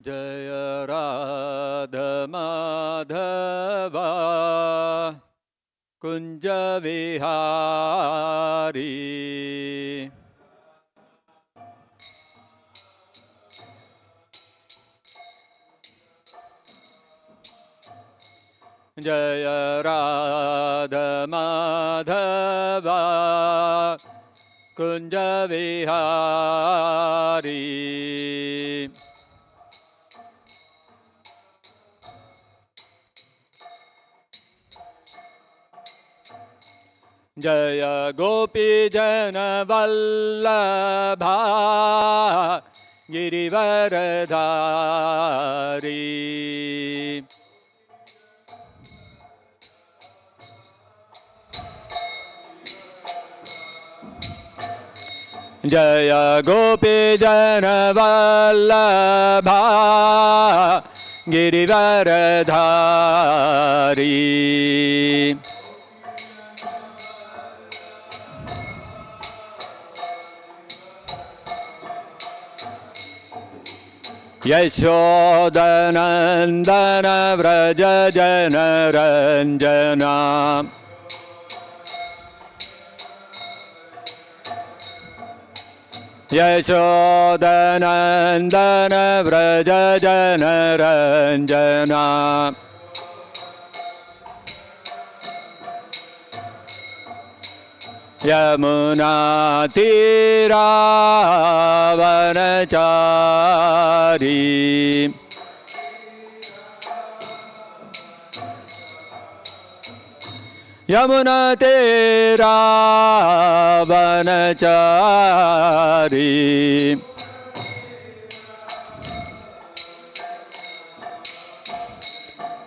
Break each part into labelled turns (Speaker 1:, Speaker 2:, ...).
Speaker 1: जय राधा माधवा कुंज विहारी। जय राधा माधवा कुंज विहारी। जय गोपी जन वल्लभा गिरिवरधारी। जय गोपी जन वल्लभा गिरिवरधारी। यशोदनन्दन व्रज जनरञ्जना। यशोदनन्दन व्रज जनरञ्जना। यमुना तीरावनचारी। यमुना तीरावनचारी।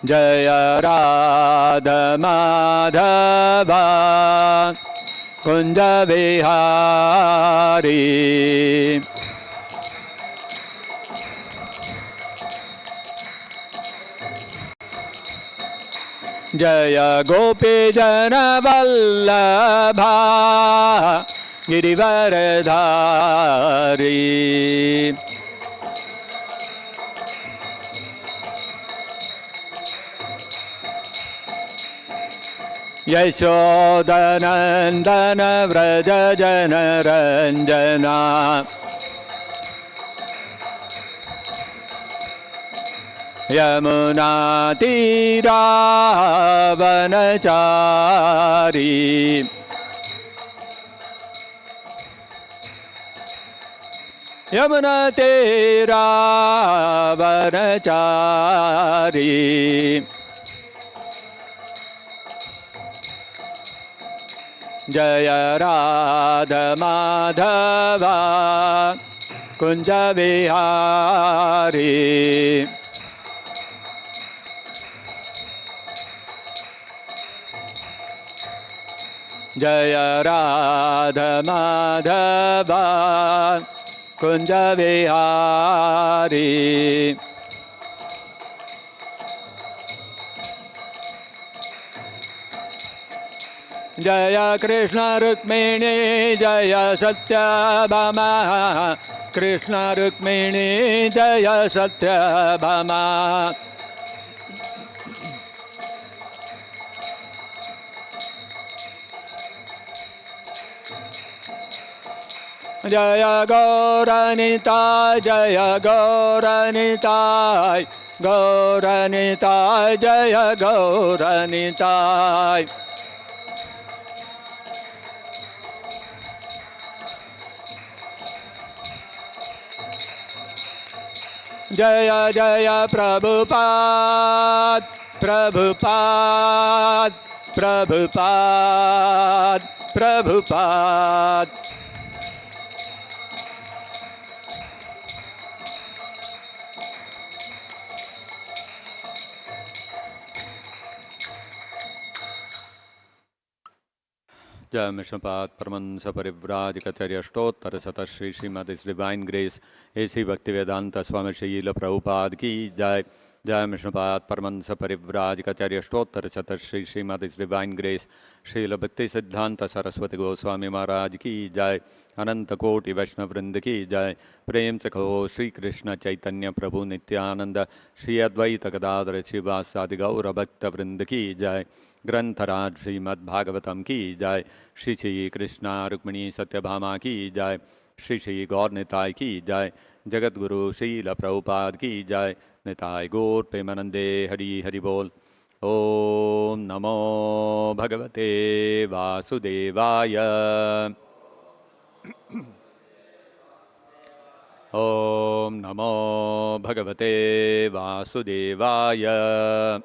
Speaker 1: जय राधा माधवा कुंज विहारी। जय गोपी जन वल्लभा गिरिवरधारी। यशोदनन्दन व्रज जनरञ्जना। यमुना तीरावनचारी। यमुना तीरावनचारी। जय राधा माधवा कुंज विहारी। जय राधा माधवा कुंज विहारी। जय कृष्ण रुक्मिणी जय सत्यभामा। कृष्ण रुक्मिणी जय सत्यभामा। जय गौरनिताय जय गौरनिताय। गौरनिताय जय गौरनिताय। जय जय प्रभुपाद प्रभुपाद प्रभुपाद प्रभुपाद। जय Vishnupad Paramhans Parivrajakacharya Ashtottara Shata Shri Shrimad divine grace AC Bhaktivedanta स्वामी श्रील प्रभुपाद की जय। Jai Vishnupat Paramansa Parivrajikacharya Stottar Chatar Shri Srimad His Divine Grace Srila Bhakti Siddhanta Saraswati Goswami Maharaj Ki Jai Ananta Koti Vaishnav Vrinda Ki Jai Prem Chakho Shri Krishna Chaitanya Prabhu Nityananda Shri Advaita Gadadhara Srivasadi Gaura Bhakta Vrinda Ki Jai Grantharaj Srimad Bhagavatam Ki Jai Shri Shri Krishna Rukmani Satyabhama Ki Jai Shri Shri Gaur Nitai Ki Jai Jagat Guru Srila Prabhupada Ki Jai Nitai Gaur Premanande Hari Hari Bol Om Namo Bhagavate Vasudevaya Om Namo Bhagavate Vasudevaya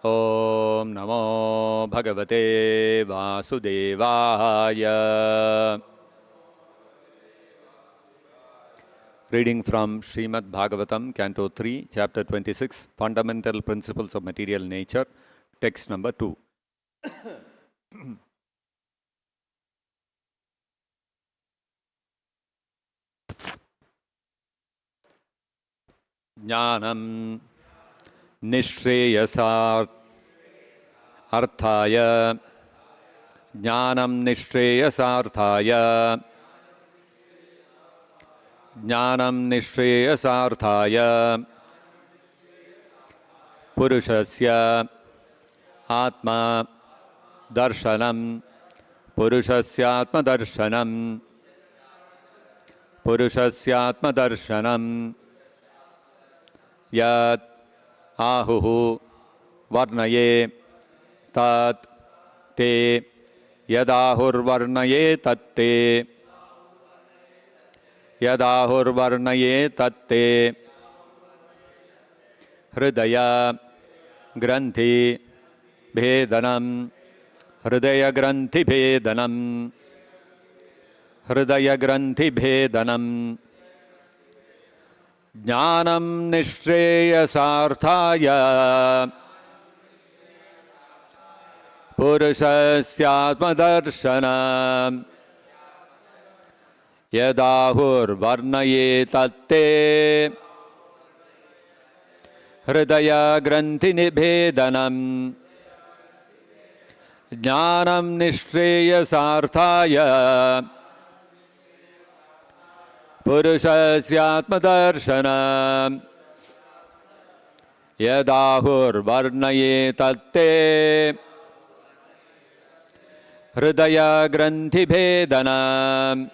Speaker 1: Om Namo Bhagavate Vasudevaya. Reading from Srimad Bhagavatam, Canto 3, Chapter 26, Fundamental Principles of Material Nature, Text number 2. Jnanam Nishreyasar Arthaya Jnanam Nishreyasarthaya Jnanam Nishreyasarthaya Purushasya Atma Darshanam Purushasya Atma Darshanam Purushasya Atma Darshanam Yat Ahuhu Varnaye Tat Te Yadahur Varnaye Tatte Yadahur Varnaye Tatte Hridaya Granthi Bhedanam Hridaya Granthi Bhedanam Hridaya Granthi Bhedanam Jnanam Nishreyasarthaya Purushasya Darshanam Yadahur Varnaye Tatte Hridaya Granthi Nibhedanam Jnanam Nishreyasarthaya Purushasya Darshanam Yadahur Varnaye Tatte Hridaya Granthi Bhedanam.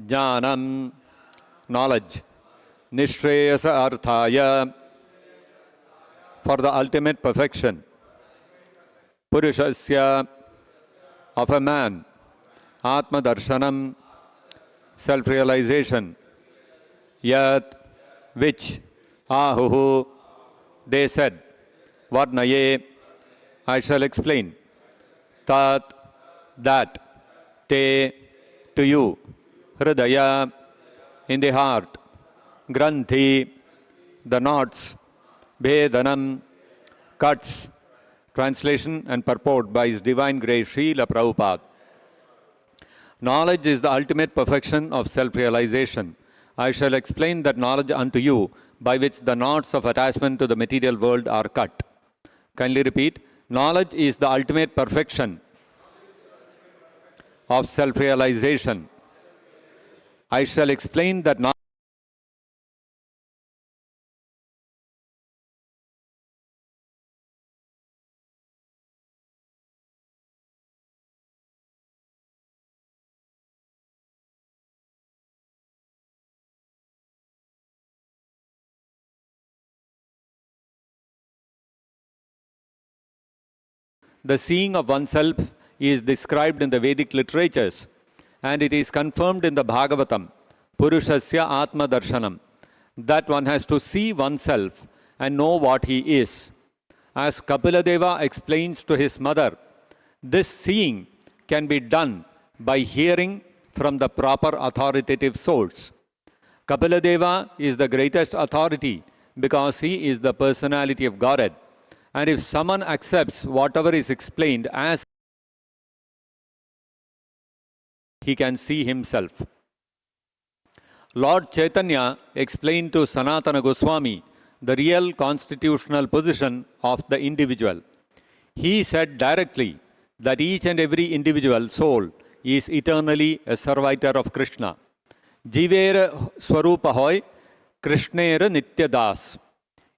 Speaker 1: Jnanam, knowledge, Nishreyasa Arthaya, for the ultimate perfection, Purushasya, of a man, Atma Darshanam, self-realization, Yat, which, Ahuhu, they said, Varnaye, I shall explain, Tat, that, Te, to you, Hridaya, in the heart, Granthi, the knots, Bhedanam, cuts. Translation and purport by His Divine Grace Srila Prabhupada. Knowledge is the ultimate perfection of self-realization. I shall explain that knowledge unto you, by which the knots of attachment to the material world are cut. Kindly repeat. Knowledge is the ultimate perfection of self-realization. I shall explain that knowledge The seeing of oneself is described in the Vedic literatures, and it is confirmed in the Bhagavatam, Purushasya Atma Darshanam, that one has to see oneself and know what he is. As Kapiladeva explains to his mother, this seeing can be done by hearing from the proper authoritative source. Kapiladeva is the greatest authority because he is the personality of Godhead. And if someone accepts whatever is explained as he can see himself. Lord Chaitanya explained to Sanatana Goswami the real constitutional position of the individual. He said directly that each and every individual soul is eternally a servitor of Krishna. Jivera Swarupa Hoy, Krishnera Nitya Das.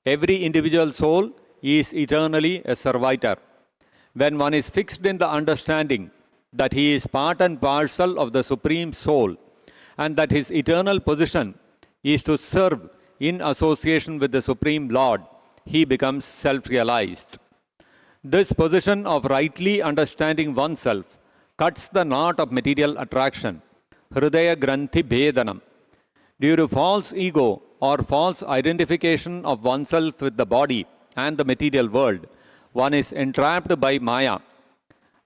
Speaker 1: Every individual soul is eternally a servitor. When one is fixed in the understanding that he is part and parcel of the Supreme Soul and that his eternal position is to serve in association with the Supreme Lord, he becomes self-realized. This position of rightly understanding oneself cuts the knot of material attraction, Hridaya Granthi Bhedanam. Due to false ego or false identification of oneself with the body and the material world, one is entrapped by Maya.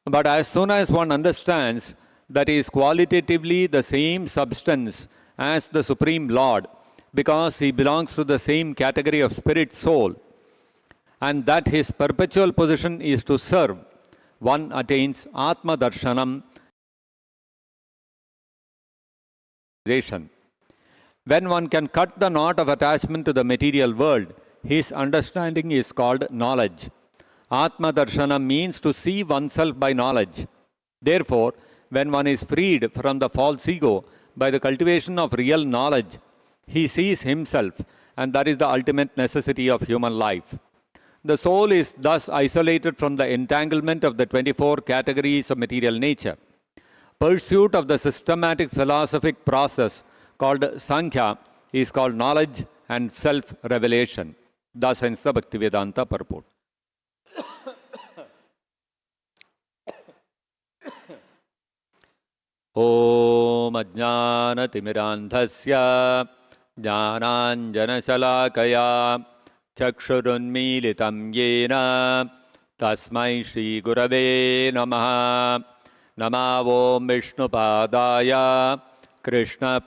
Speaker 1: But as soon as one understands that he is qualitatively the same substance as the Supreme Lord, because he belongs to the same category of spirit soul, and that his perpetual position is to serve, one attains Atma Darshanam. When one can cut the knot of attachment to the material world, his understanding is called knowledge. Atma Darshana means to see oneself by knowledge. Therefore, when one is freed from the false ego by the cultivation of real knowledge, he sees himself, and that is the ultimate necessity of human life. The soul is thus isolated from the entanglement of the 24 categories of material nature. Pursuit of the systematic philosophic process called Sankhya is called knowledge and self-revelation. Thus ends the Bhaktivedanta purport. Om Ajnana Timirandhasya Jnananjana Shalakaya Chakshurunmilitam Yena Tasmai Shri Gurave Namaha Namo Vishnu Padaya Krishna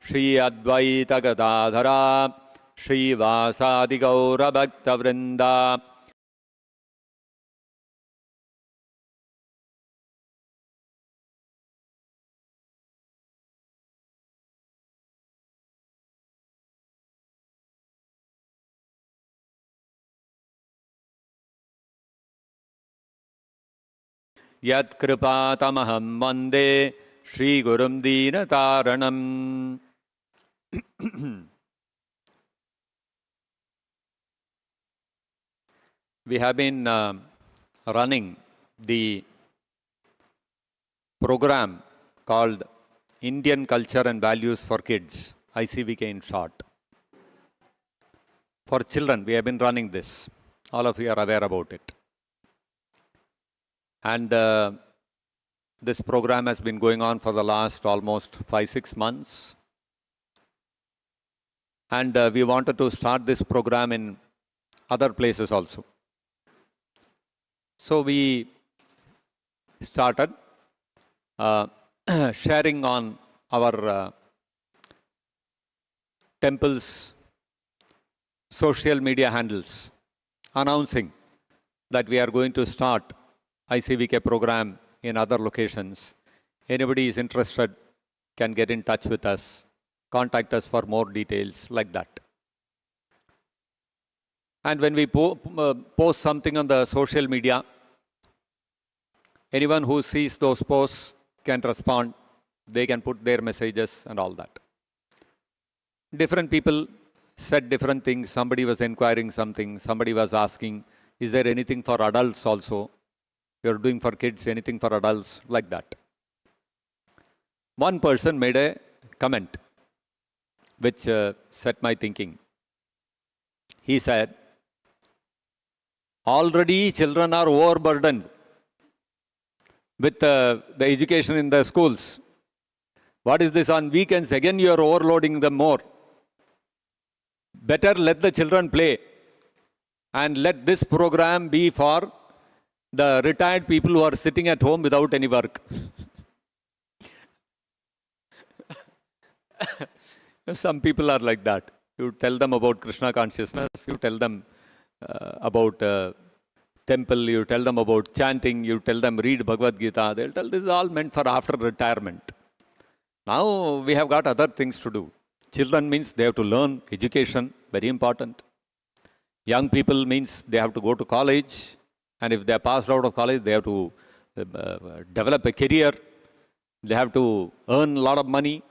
Speaker 1: Shri Advaita Gadadhara Shri Vasadi Gaura Bhakta Vrinda Yat Kripatamaham Vande Shri Gurum Dina Taranam. We have been running the program called Indian Culture and Values for Kids, ICVK in short. For children, we have been running this. All of you are aware about it. And this program has been going on for the last almost 5-6 months. And we wanted to start this program in other places also. So we started sharing on our temple's social media handles, announcing that we are going to start ICVK program in other locations. Anybody is interested can get in touch with us, contact us for more details like that. And when we post something on the social media, anyone who sees those posts can respond. They can put their messages and all that. Different people said different things. Somebody was inquiring something. Somebody was asking, is there anything for adults also? you're doing for kids, anything for adults, like that. One person made a comment which set my thinking. He said, already children are overburdened with the education in the schools. What is this on weekends? Again, you are overloading them more. Better let the children play and let this program be for the retired people who are sitting at home without any work. Some people are like that. You tell them about Krishna consciousness, you tell them about temple, you tell them about chanting, you tell them read Bhagavad Gita. They'll tell this is all meant for after retirement. Now we have got other things to do. Children means they have to learn education, very important. Young people means they have to go to college, and if they are passed out of college, they have to develop a career. They have to earn a lot of money.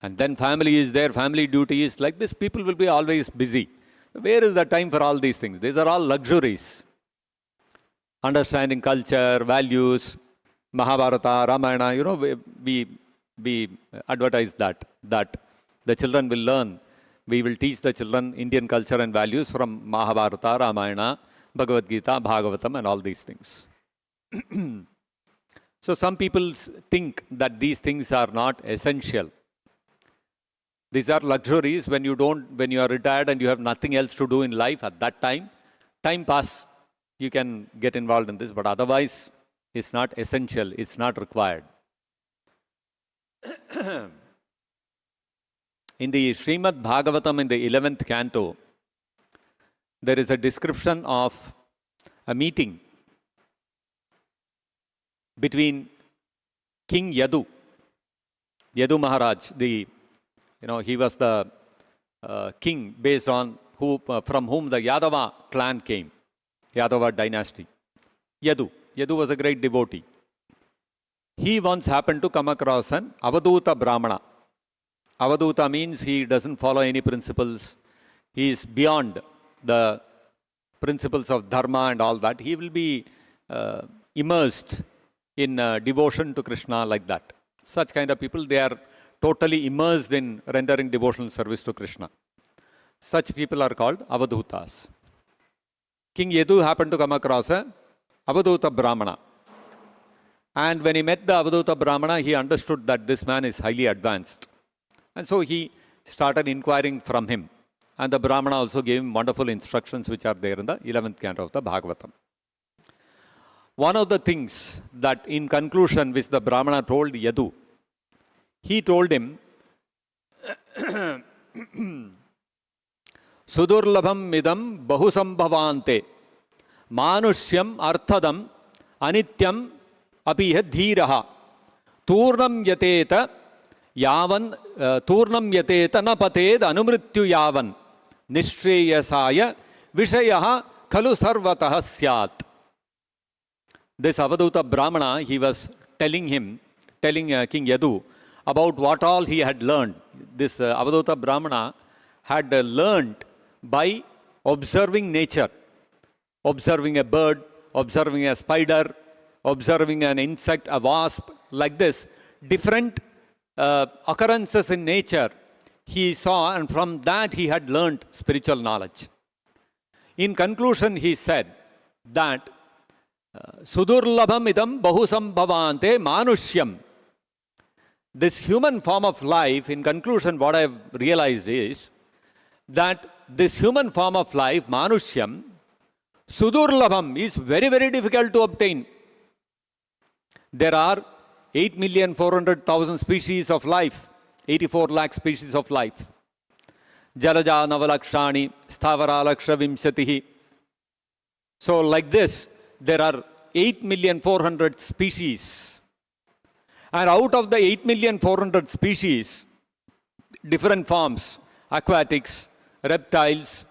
Speaker 1: And then family is there, family duty is like this. People will be always busy. Where is the time for all these things? These are all luxuries. Understanding culture, values, Mahabharata, Ramayana, we advertise that the children will learn. We will teach the children Indian culture and values from Mahabharata, Ramayana, Bhagavad Gita, Bhagavatam, and all these things. So some people think that these things are not essential. These are luxuries when you are retired and you have nothing else to do in life at that time. Time pass, you can get involved in this, but otherwise it's not essential, it's not required. In the Srimad Bhagavatam, in the 11th canto, there is a description of a meeting between King Yadu Maharaj, he was the king based on from whom the Yadava clan came, Yadava dynasty. Yadu was a great devotee. He once happened to come across an Avaduta Brahmana. Avaduta means he doesn't follow any principles. He is beyond the principles of dharma and all that. He will be immersed in devotion to Krishna like that. Such kind of people, they are totally immersed in rendering devotional service to Krishna. Such people are called Avadutas. King Yadu happened to come across a Avaduta Brahmana. And when he met the Avaduta Brahmana, he understood that this man is highly advanced. And so he started inquiring from him. And the Brahmana also gave him wonderful instructions which are there in the 11th canto of the Bhagavatam. One of the things that in conclusion which the Brahmana told Yadu, he told him, Sudurlabham midam bahusambhavante manushyam arthadam anityam apiha dhiraha turnam yateta napated anumrityu yavan nishreyasaya vishayaha kalu sarvatah syat. This Avaduta Brahmana, he was telling King Yadu about what all he had learned. This Avaduta Brahmana had learned by observing nature, observing a bird, observing a spider, observing an insect, a wasp, like this. Different occurrences in nature he saw, and from that he had learned spiritual knowledge. In conclusion, he said that Sudurlabham idam bahusambhavante manushyam. This human form of life, in conclusion, what I have realized is that this human form of life, manushyam, Sudurlabham, is very, very difficult to obtain. There are 8,400,000 species of life, 84 lakh species of life. Jalaja navalakshani, sthavara laksha vimshatihi. So like this, there are 8,400,000 species. And out of the 8,400,000 species, different forms, aquatics, reptiles,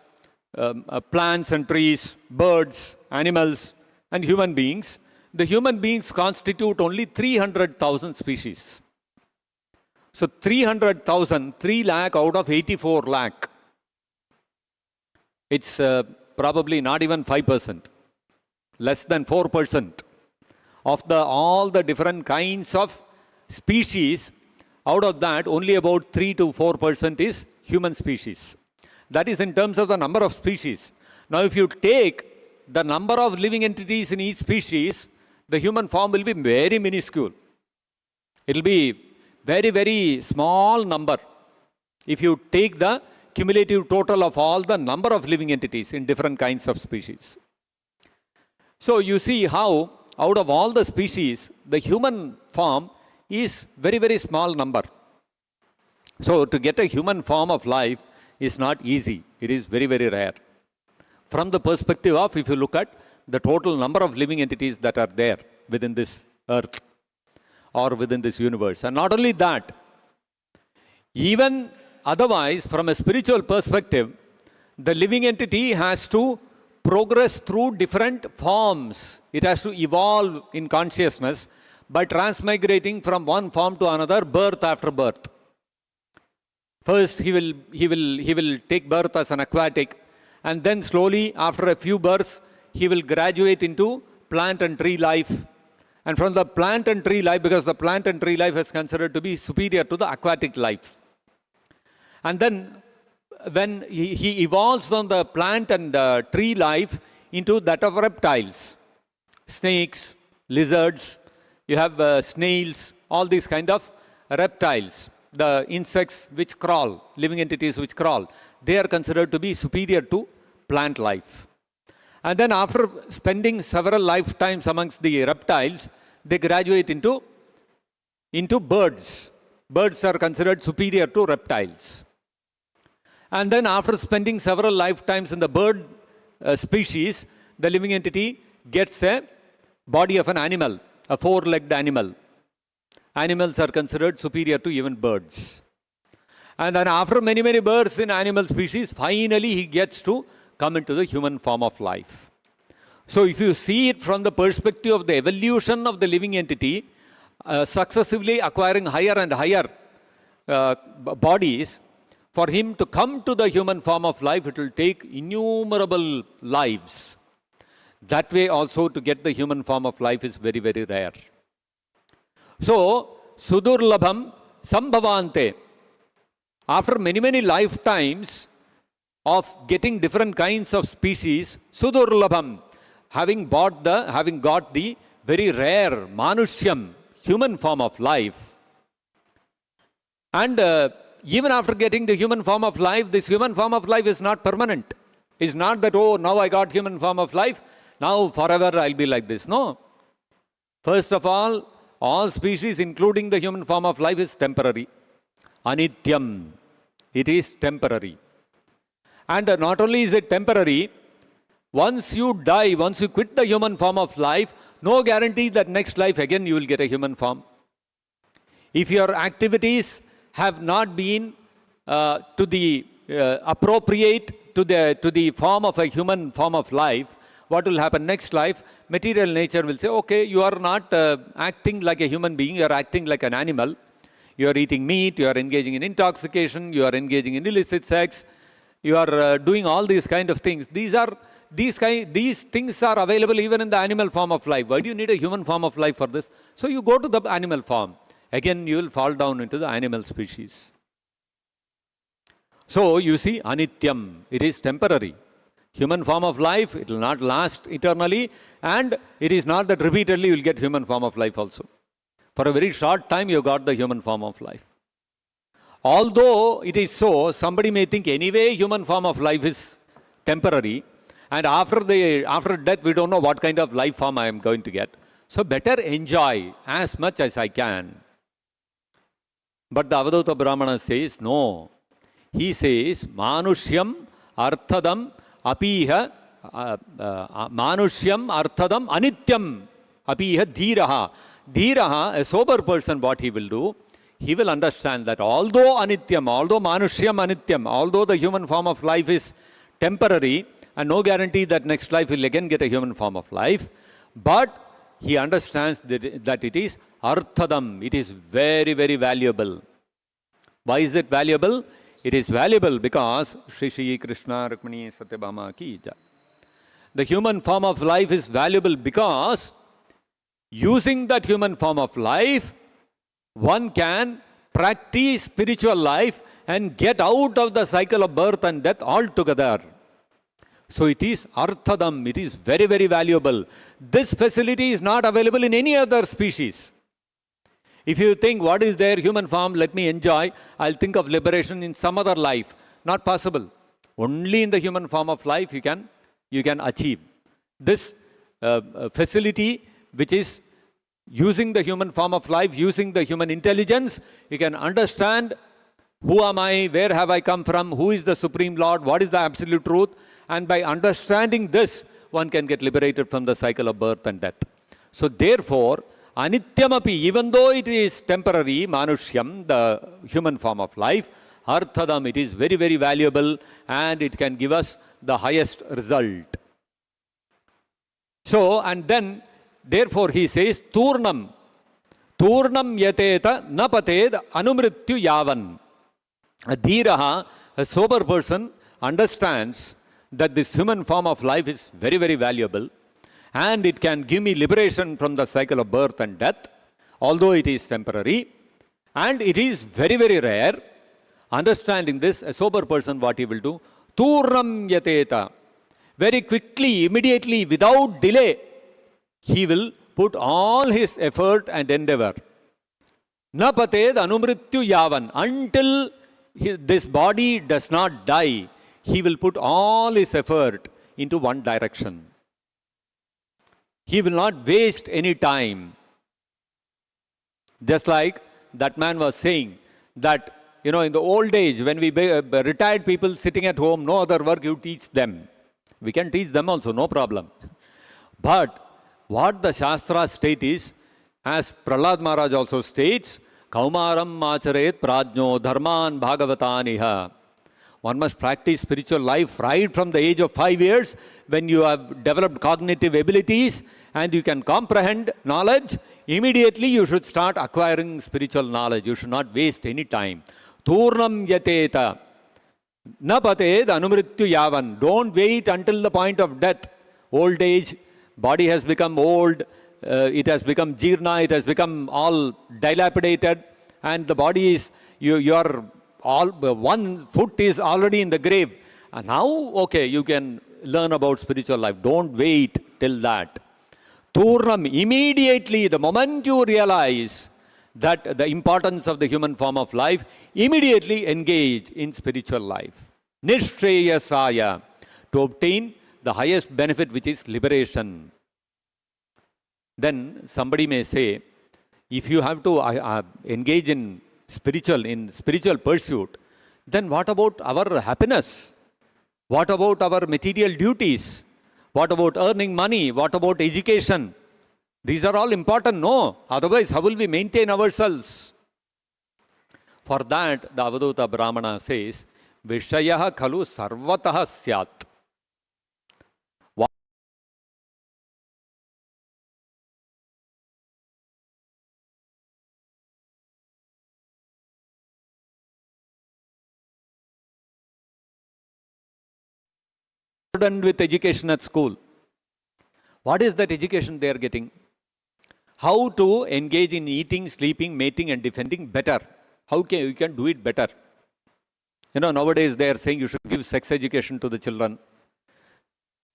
Speaker 1: plants and trees, birds, animals, and human beings, the human beings constitute only 300,000 species. So 300,000, 3 lakh out of 84 lakh. It's probably not even 5%, less than 4%. of all the different kinds of species, out of that only about 3 to 4% is human species. That is in terms of the number of species. Now if you take the number of living entities in each species, the human form will be very minuscule. It will be very, very small number if you take the cumulative total of all the number of living entities in different kinds of species. So you see how out of all the species, the human form is very, very small number. So to get a human form of life is not easy. It is very, very rare. From the perspective of, if you look at the total number of living entities that are there within this earth or within this universe. And not only that, even otherwise, from a spiritual perspective, the living entity has to progress through different forms. It has to evolve in consciousness by transmigrating from one form to another, birth after birth. First, he will take birth as an aquatic, and then slowly, after a few births, he will graduate into plant and tree life. And from the plant and tree life, because the plant and tree life is considered to be superior to the aquatic life. And then, when he evolves from the plant and tree life into that of reptiles, snakes, lizards, you have snails, all these kind of reptiles. The insects which crawl, living entities which crawl, they are considered to be superior to plant life. And then after spending several lifetimes amongst the reptiles, they graduate into birds. Birds are considered superior to reptiles. And then after spending several lifetimes in the bird species, the living entity gets a body of an animal, a four-legged animal. Animals are considered superior to even birds. And then after many, many births in animal species, finally he gets to come into the human form of life. So if you see it from the perspective of the evolution of the living entity, successively acquiring higher and higher bodies, for him to come to the human form of life, it will take innumerable lives. That way also to get the human form of life is very, very rare. So, Sudurlabham Sambhavante. After many, many lifetimes of getting different kinds of species, Sudurlabham, having got the very rare Manushyam, human form of life. And even after getting the human form of life, this human form of life is not permanent. It's not that, oh, now I got human form of life, now forever I'll be like this. No. First of all species, including the human form of life, is temporary. Anityam. It is temporary. And not only is it temporary, once you die, once you quit the human form of life, no guarantee that next life again you will get a human form. If your activities have not been to the appropriate to the form of a human form of life, what will happen next life? Material nature will say, okay, you are not acting like a human being, you are acting like an animal. You are eating meat, you are engaging in intoxication, you are engaging in illicit sex, you are doing all these kind of things. These things are available even in the animal form of life. Why do you need a human form of life for this? So you go to the animal form. Again, you will fall down into the animal species. So you see, Anityam, it is temporary. Human form of life, it will not last eternally, and it is not that repeatedly you will get human form of life also. For a very short time you got the human form of life. Although it is so, somebody may think anyway human form of life is temporary, and after death we don't know what kind of life form I am going to get. So better enjoy as much as I can. But the Avadhuta Brahmana says no. He says, Manushyam Arthadam Apiha Manushyam Arthadam Anityam Apiha Dhiraha. Dhiraha, a sober person, what he will do, he will understand that although Anityam, although Manushyam Anityam, although the human form of life is temporary and no guarantee that next life will again get a human form of life, but he understands that it is Arthadam, it is very, very valuable. Why is it valuable? It is valuable because Shri Krishna Rukmini Satyabhama ki jai. The human form of life is valuable because Using that human form of life, one can practice spiritual life and get out of the cycle of birth and death altogether. So it is arthadam, it is very, very valuable. This facility is not available in any other species. If you think, what is their human form, let me enjoy, I'll think of liberation in some other life. Not possible. Only in the human form of life you can achieve this facility, which is using the human form of life, using the human intelligence. You can understand, who am I, where have I come from, who is the Supreme Lord, what is the absolute truth. And by understanding this, one can get liberated from the cycle of birth and death. So therefore, anityamapi, even though it is temporary, manushyam, the human form of life, arthadam, it is very, very valuable, and it can give us the highest result. So, and then, therefore he says, turnam yateta napated anumrityu yavan. A dhiraha, a sober person, understands that this human form of life is very, very valuable, and it can give me liberation from the cycle of birth and death, although it is temporary, and it is very, very rare. Understanding this, a sober person, what he will do? Turnam yateta. Very quickly, immediately, without delay, he will put all his effort and endeavor. Napated anumrityu yavan. Until this body does not die, he will put all his effort into one direction. He will not waste any time. Just like that man was saying that, in the old age, when we retired people sitting at home, no other work, you teach them. We can teach them also, no problem. But what the Shastras state is, as Prahlad Maharaj also states, Kaumaram macharet prajno dharman bhagavataniha. One must practice spiritual life right from the age of 5 years, when you have developed cognitive abilities and you can comprehend knowledge. Immediately you should start acquiring spiritual knowledge. You should not waste any time. Turnam yateta. Napated anumrityu yavan. Don't wait until the point of death. Old age, body has become old, it has become jirna, it has become all dilapidated, and the body is, your one foot is already in the grave. And now, okay, you can learn about spiritual life. Don't wait till that. Turnam, immediately, the moment you realize that the importance of the human form of life, immediately engage in spiritual life. Nishreyasaya, to obtain the highest benefit, which is liberation. Then somebody may say, if you have to engage in spiritual pursuit, then what about our happiness? What about our material duties? What about earning money? What about education? These are all important, no? Otherwise, how will we maintain ourselves? For that, the Avaduta Brahmana says, Vishayaha khalu sarvataha syat. With education at school. What is that education they are getting? How to engage in eating, sleeping, mating and defending better. How can you can do it better? Nowadays they are saying you should give sex education to the children.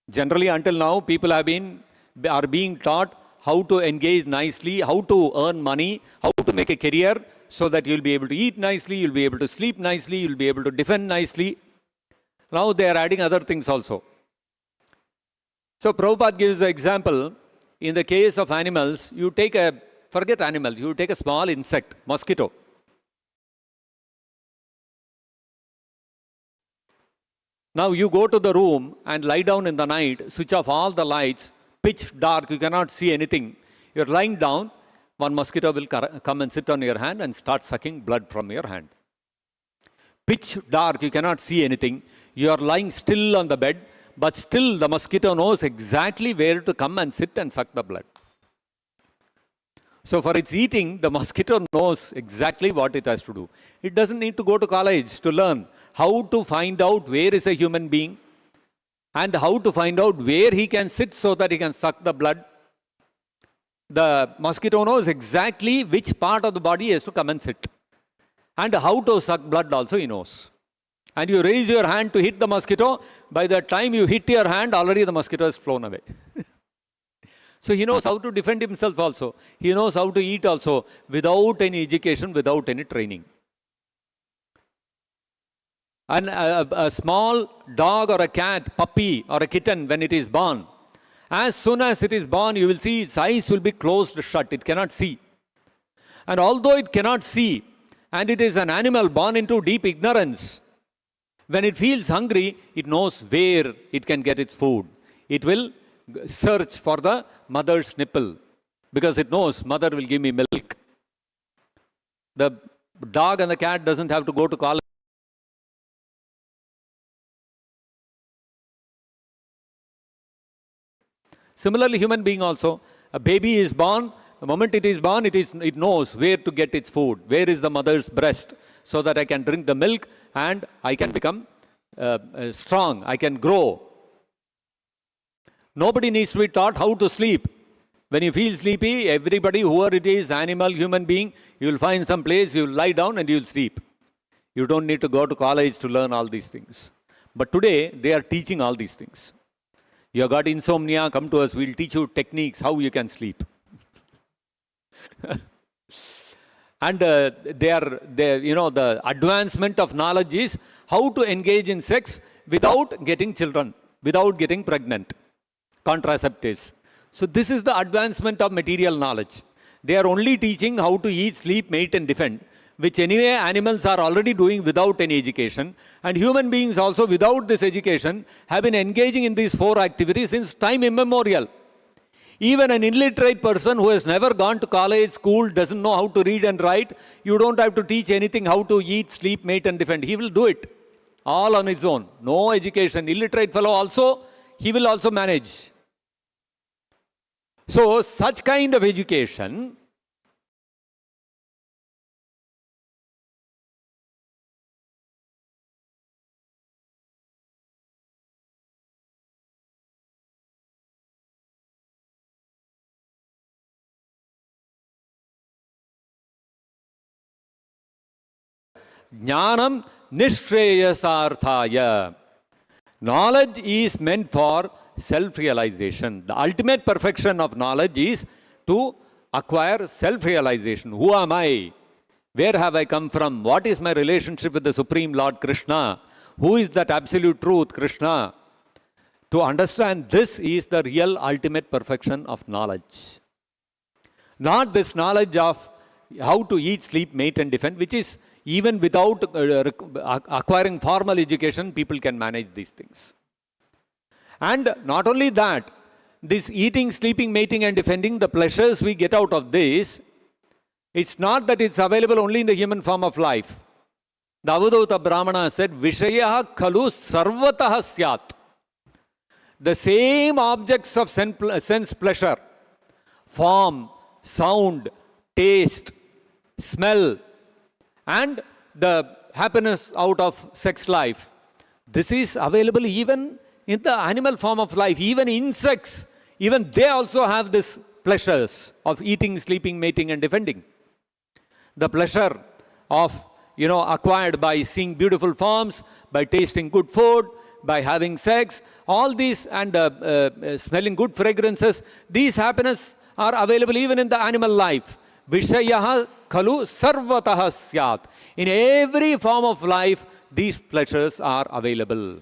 Speaker 1: Generally, until now, people are being taught how to engage nicely, how to earn money, how to make a career, so that you'll be able to eat nicely, you'll be able to sleep nicely, you'll be able to defend nicely. Now they are adding other things also. So Prabhupada gives the example, in the case of animals, forget animals, you take a small insect, mosquito. Now you go to the room and lie down in the night, switch off all the lights, pitch dark, you cannot see anything. You're lying down, one mosquito will come and sit on your hand and start sucking blood from your hand. Pitch dark, you cannot see anything. You are lying still on the bed, but still the mosquito knows exactly where to come and sit and suck the blood. So for its eating, the mosquito knows exactly what it has to do. It doesn't need to go to college to learn how to find out where is a human being and how to find out where he can sit so that he can suck the blood. The mosquito knows exactly which part of the body has to come and sit. And how to suck blood also he knows. And you raise your hand to hit the mosquito, by the time you hit your hand, already the mosquito has flown away. So he knows how to defend himself also. He knows how to eat also, without any education, without any training. And a small dog or a cat, puppy or a kitten, when it is born, as soon as it is born, you will see its eyes will be closed shut. It cannot see. And although it cannot see, and it is an animal born into deep ignorance, when it feels hungry, it knows where it can get its food. It will search for the mother's nipple, because it knows mother will give me milk. The dog and the cat doesn't have to go to college. Similarly, human being also, a baby is born. The moment it is born, it knows where to get its food. Where is the mother's breast, so that I can drink the milk and I can become strong. I can grow. Nobody needs to be taught how to sleep. When you feel sleepy, everybody, whoever it is, animal, human being, you will find some place, you will lie down and you will sleep. You don't need to go to college to learn all these things. But today, they are teaching all these things. You have got insomnia, come to us, we'll teach you techniques, how you can sleep. And the advancement of knowledge is how to engage in sex without getting children, without getting pregnant. Contraceptives. So this is the advancement of material knowledge. They are only teaching how to eat, sleep, mate and defend, which anyway animals are already doing without any education. And human beings also, without this education, have been engaging in these four activities since time immemorial. Even an illiterate person who has never gone to college, school, doesn't know how to read and write, you don't have to teach anything how to eat, sleep, mate and defend. He will do it all on his own. No education. Illiterate fellow also, he will also manage. So such kind of education Jnanam nishreyasarthaya. Knowledge is meant for self-realization. The ultimate perfection of knowledge is to acquire self-realization. Who am I? Where have I come from? What is my relationship with the Supreme Lord Krishna? Who is that absolute truth, Krishna? To understand this is the real ultimate perfection of knowledge. Not this knowledge of how to eat, sleep, mate and defend, which is even without acquiring formal education, people can manage these things. And not only that, this eating, sleeping, mating and defending, the pleasures we get out of this, it's not that it's available only in the human form of life. The Avadhuta Brahmana said, Vishayaha khalu sarvataha syat. The same objects of sense pleasure, form, sound, taste, smell, and the happiness out of sex life, this is available even in the animal form of life. Even insects, even they also have this pleasures of eating, sleeping, mating and defending. The pleasure of, acquired by seeing beautiful forms, by tasting good food, by having sex, all these and smelling good fragrances, these happiness are available even in the animal life. Vishayaha khalu sarvataha syat. In every form of life, these pleasures are available.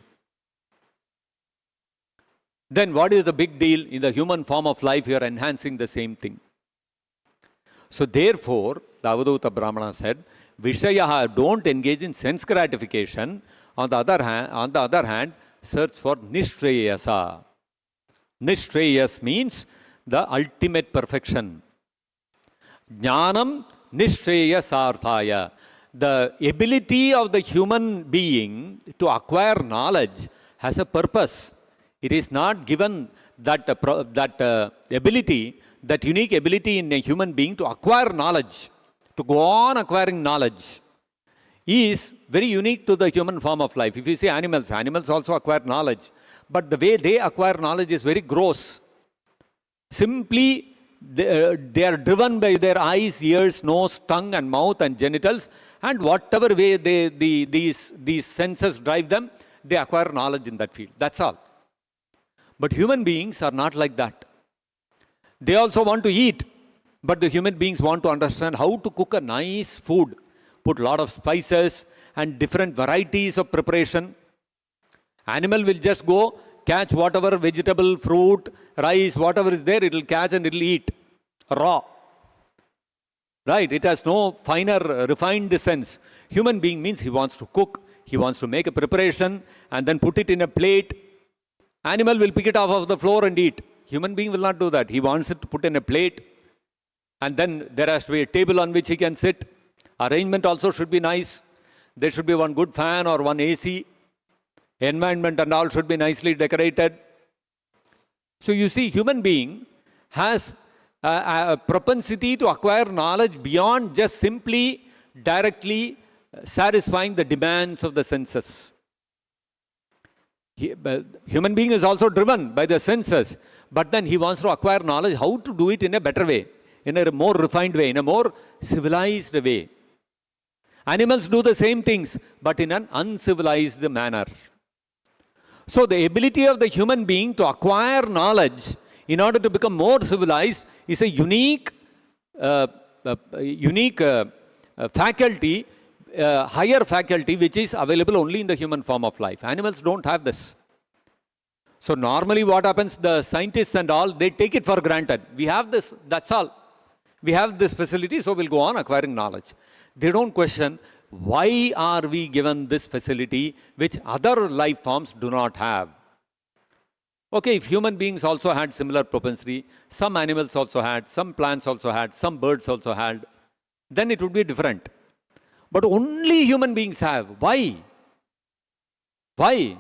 Speaker 1: Then what is the big deal? In the human form of life, you are enhancing the same thing. So therefore, the Avadhuta Brahmana said, Vishayaha, don't engage in sense gratification. On the other hand, search for nishreyasa. Nishreyas means the ultimate perfection. Jnanam nishreyasarthaya. The ability of the human being to acquire knowledge has a purpose. It is not given that ability, that unique ability in a human being to acquire knowledge, to go on acquiring knowledge, is very unique to the human form of life. If you see animals also acquire knowledge. But the way they acquire knowledge is very gross. Simply they are driven by their eyes, ears, nose, tongue and mouth and genitals, and whatever way these senses drive them, they acquire knowledge in that field. That's all. But human beings are not like that. They also want to eat, but the human beings want to understand how to cook a nice food, put a lot of spices and different varieties of preparation. Animal will just go catch whatever vegetable, fruit, rice, whatever is there, it will catch and it will eat raw. Right? It has no finer, refined sense. Human being means he wants to cook, he wants to make a preparation and then put it in a plate. Animal will pick it off of the floor and eat. Human being will not do that. He wants it to put in a plate, and then there has to be a table on which he can sit. Arrangement also should be nice. There should be one good fan or one AC. Environment and all should be nicely decorated. So you see, human being has a propensity to acquire knowledge beyond just simply directly satisfying the demands of the senses. Human being is also driven by the senses, but then he wants to acquire knowledge how to do it in a better way, in a more refined way, in a more civilized way. Animals do the same things, but in an uncivilized manner. So the ability of the human being to acquire knowledge in order to become more civilized is a unique faculty, higher faculty, which is available only in the human form of life. Animals don't have this. So normally what happens, the scientists and all, they take it for granted. We have this, that's all. We have this facility, so we'll go on acquiring knowledge. They don't question, why are we given this facility which other life forms do not have? Okay, if human beings also had similar propensity, some animals also had, some plants also had, some birds also had, then it would be different. But only human beings have. Why? Why?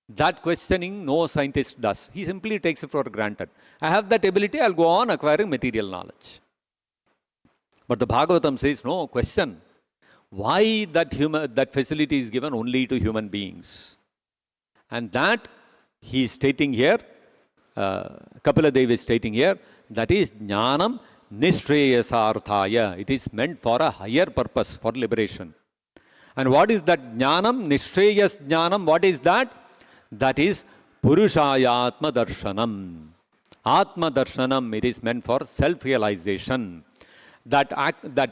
Speaker 1: That questioning no scientist does. He simply takes it for granted. I have that ability, I'll go on acquiring material knowledge. But the Bhagavatam says, no, question. Why that facility is given only to human beings? And that he is stating here, Kapila Dev is stating here, that is Jnanam Nishreyasarthaya. It is meant for a higher purpose, for liberation. And what is that Jnanam? Nishreyas Jnanam, what is that? That is Purushaya Atma Darshanam. Atma Darshanam, it is meant for self-realization. That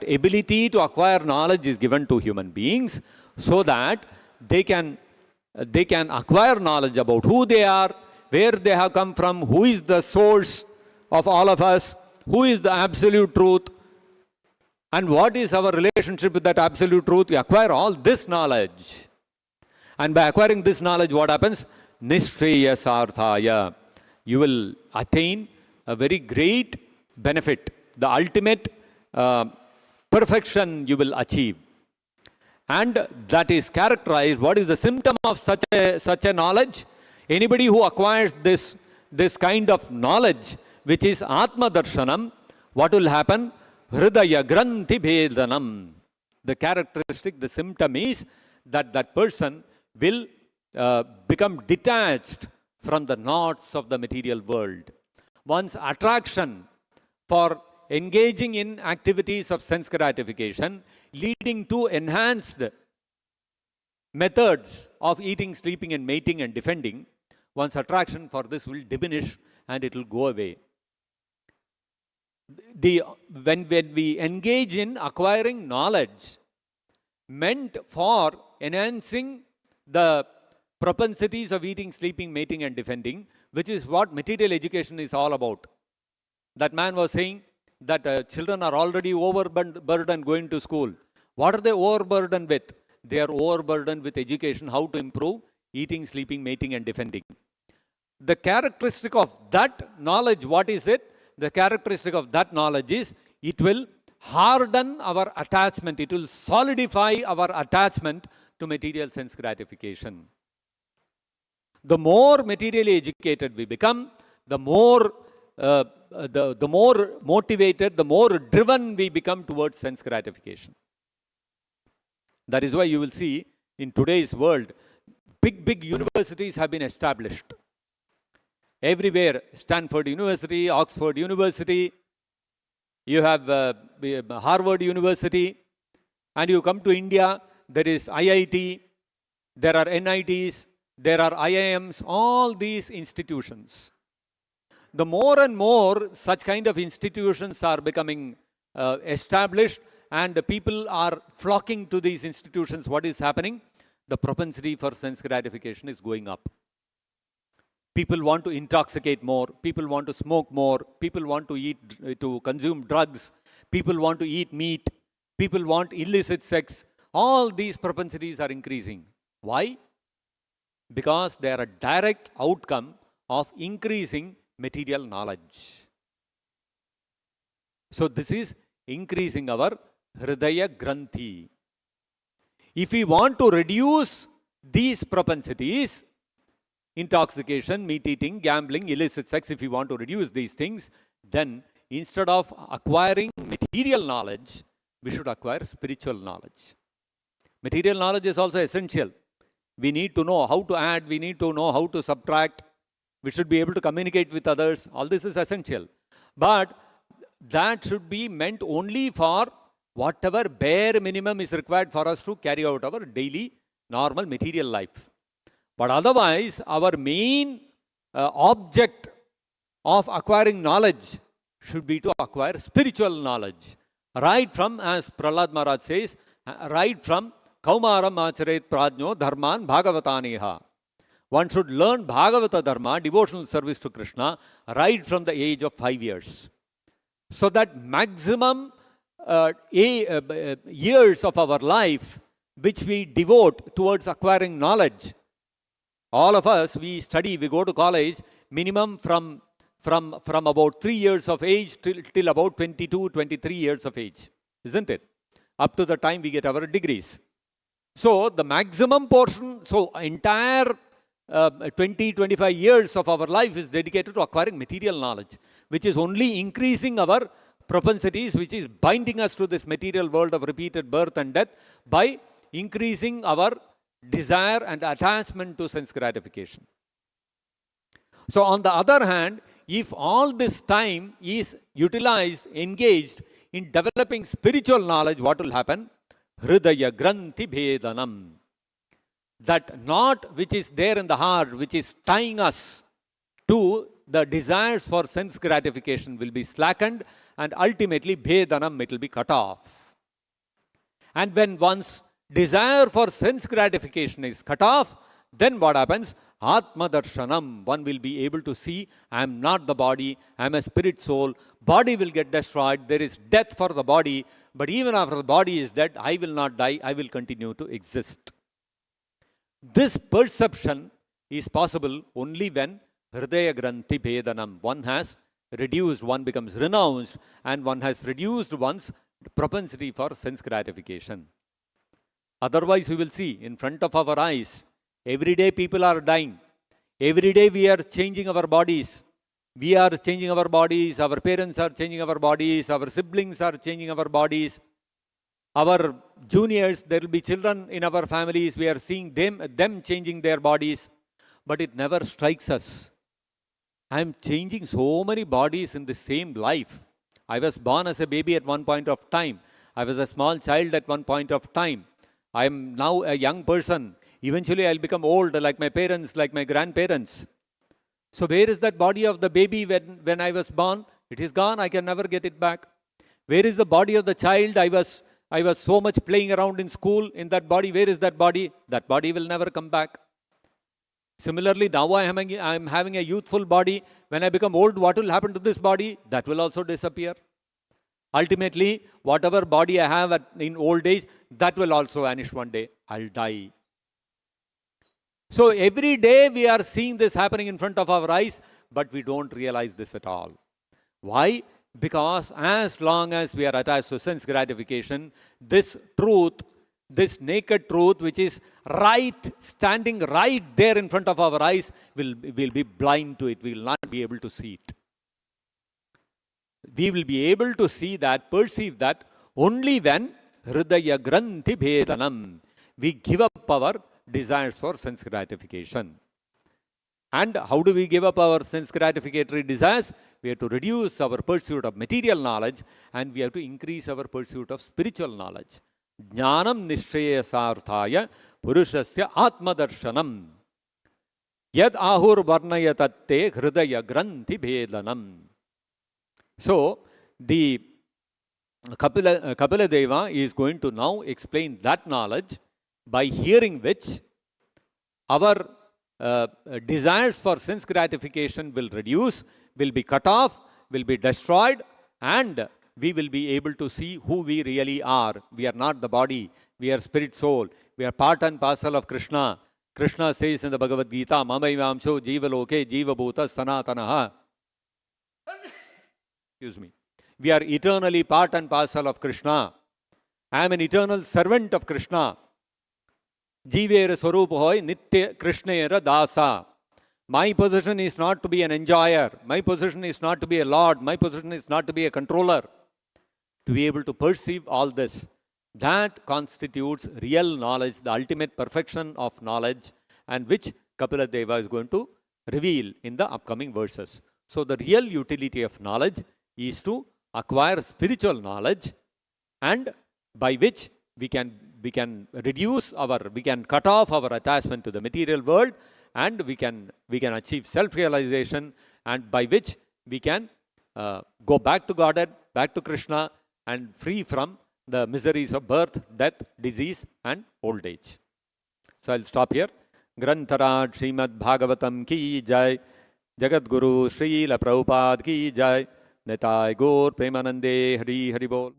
Speaker 1: ability to acquire knowledge is given to human beings so that they can acquire knowledge about who they are, where they have come from, who is the source of all of us, who is the absolute truth, and what is our relationship with that absolute truth. We acquire all this knowledge. And by acquiring this knowledge, what happens? Nishreyasarthaya. You will attain a very great benefit. The ultimate perfection you will achieve. And that is characterized, what is the symptom of such a knowledge? Anybody who acquires this kind of knowledge, which is Atma Darshanam, what will happen? Hridaya Granthi Bhedanam. The characteristic, the symptom is that person will become detached from the knots of the material world. One's attraction for engaging in activities of sense gratification, leading to enhanced methods of eating, sleeping and mating and defending, one's attraction for this will diminish and it will go away. When we engage in acquiring knowledge meant for enhancing the propensities of eating, sleeping, mating and defending, which is what material education is all about. That man was saying that children are already overburdened going to school. What are they overburdened with? They are overburdened with education, how to improve eating, sleeping, mating and defending. The characteristic of that knowledge, what is it? The characteristic of that knowledge is it will harden our attachment. It will solidify our attachment to material sense gratification. The more materially educated we become, the more motivated, the more driven we become towards sense gratification. That is why you will see in today's world, big universities have been established. Everywhere, Stanford University, Oxford University, you have Harvard University, and you come to India, there is IIT, there are NITs, there are IIMs, all these institutions. The more and more such kind of institutions are becoming established and the people are flocking to these institutions, what is happening? The propensity for sense gratification is going up. People want to intoxicate more, people want to smoke more, people want to consume drugs, people want to eat meat, people want illicit sex. All these propensities are increasing. Why? Because they are a direct outcome of increasing material knowledge. So this is increasing our Hridaya Granthi. If we want to reduce these propensities, intoxication, meat eating, gambling, illicit sex, if we want to reduce these things, then instead of acquiring material knowledge, we should acquire spiritual knowledge. Material knowledge is also essential. We need to know how to add, we need to know how to subtract, we should be able to communicate with others. All this is essential. But that should be meant only for whatever bare minimum is required for us to carry out our daily normal material life. But otherwise, our main object of acquiring knowledge should be to acquire spiritual knowledge. Right from, as Prahlad Maharaj says, right from Kaumaram Acharet Prajno Dharman Bhagavataneha. One should learn Bhagavata Dharma, devotional service to Krishna, right from the age of 5 years. So that maximum years of our life which we devote towards acquiring knowledge. All of us, we study, we go to college, minimum from about 3 years of age till about 22, 23 years of age. Isn't it? Up to the time we get our degrees. So the maximum portion, so entire 20, 25 years of our life is dedicated to acquiring material knowledge, which is only increasing our propensities, which is binding us to this material world of repeated birth and death by increasing our desire and attachment to sense gratification. So on the other hand, if all this time is utilized, engaged in developing spiritual knowledge, what will happen? Hridaya Granthi Bhedanam. That knot which is there in the heart, which is tying us to the desires for sense gratification, will be slackened, and ultimately Bhedanam, it will be cut off. And when one's desire for sense gratification is cut off, then what happens? Atma Darshanam. One will be able to see, I am not the body, I am a spirit soul. Body will get destroyed, there is death for the body, but even after the body is dead, I will not die, I will continue to exist. This perception is possible only when Hridaya Granthi Bhedanam. One has reduced, one becomes renounced, and one has reduced one's propensity for sense gratification. Otherwise, we will see in front of our eyes, every day people are dying. Every day we are changing our bodies. We are changing our bodies, our parents are changing our bodies, our siblings are changing our bodies. Our juniors, there will be children in our families, we are seeing them changing their bodies. But it never strikes us. I am changing so many bodies in the same life. I was born as a baby at one point of time. I was a small child at one point of time. I am now a young person. Eventually I'll become old like my parents, like my grandparents. So where is that body of the baby when I was born? It is gone. I can never get it back. Where is the body of the child? I was so much playing around in school in that body. Where is that body? That body will never come back. Similarly, now I am having a youthful body. When I become old, what will happen to this body? That will also disappear. Ultimately, whatever body I have in old age, that will also vanish one day. I'll die. So every day we are seeing this happening in front of our eyes, but we don't realize this at all. Why? Because as long as we are attached to sense gratification, this truth, this naked truth, which is standing right there in front of our eyes, will be blind to it. We will not be able to see it. We will be able to see that, perceive that, only when Hridaya Granthi Bhedanam, we give up our desires for sense gratification. And how do we give up our sense gratificatory desires? We have to reduce our pursuit of material knowledge and we have to increase our pursuit of spiritual knowledge. Jnanam nishchayasarthaya purushasya atmadarshanam. Yad ahur varnayatatte hridaya granthi bhedanam. So, the Kapila Deva is going to now explain that knowledge, by hearing which our desires for sense gratification will reduce, will be cut off, will be destroyed, and we will be able to see who we really are. We are not the body, we are spirit soul, we are part and parcel of Krishna. Krishna says in the Bhagavad Gita, Mamaivamsho jiva loke jiva bhuta sanatanaha. Excuse me. We are eternally part and parcel of Krishna. I am an eternal servant of Krishna. Jivera Swarupa hoy nitya Krishnera Dasa. My position is not to be an enjoyer. My position is not to be a lord. My position is not to be a controller. To be able to perceive all this, that constitutes real knowledge, the ultimate perfection of knowledge, and which Kapila Deva is going to reveal in the upcoming verses. So the real utility of knowledge is to acquire spiritual knowledge, and by which we can cut off our attachment to the material world, and we can achieve self-realization, and by which we can go back to Godhead, back to Krishna, and free from the miseries of birth, death, disease, and old age. So I'll stop here. Grantharaj Srimad Bhagavatam ki jai, Jagat Guru Srila Prabhupada ki jai, Nitai Gaur Premanande Hari Hari Bol.